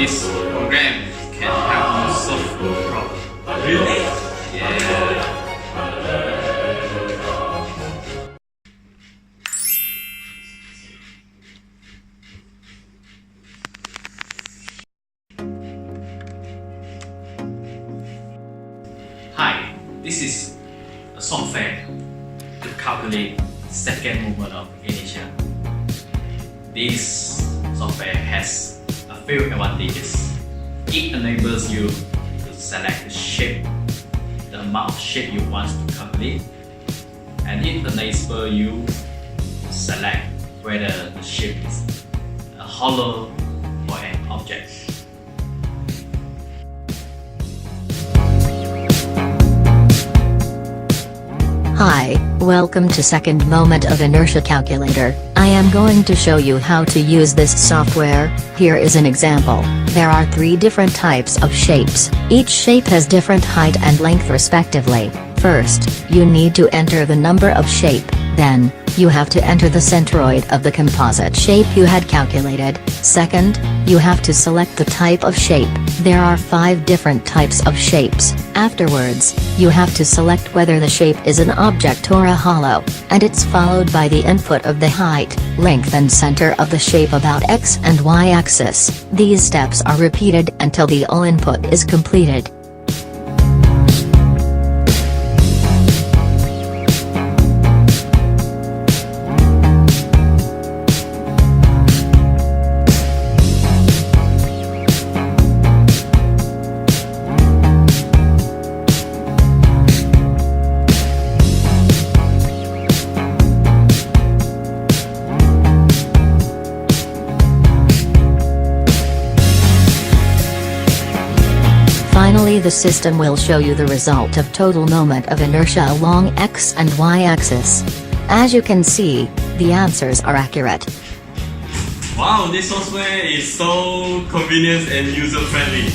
This program can help you solve your problem. Really? Yeah. Hi, this is a software to calculate second movement of inertia. This software has a few advantages. It enables you to select the shape, the amount of shape you want to calculate, and it enables you to select whether the shape is a hollow or an object. Hi, welcome to Second Moment of Inertia Calculator. I am going to show you how to use this software. Here is an example. There are 3 different types of shapes. Each shape has different height and length respectively. First, you need to enter the number of shape, then, you have to enter the centroid of the composite shape you had calculated. Second, you have to select the type of shape. There are 5 different types of shapes. Afterwards, you have to select whether the shape is an object or a hollow, and it's followed by the input of the height, length and center of the shape about x and y axis. These steps are repeated until the all input is completed. Finally, the system will show you the result of total moment of inertia along x and y axis. As you can see, the answers are accurate. Wow, this software is so convenient and user-friendly.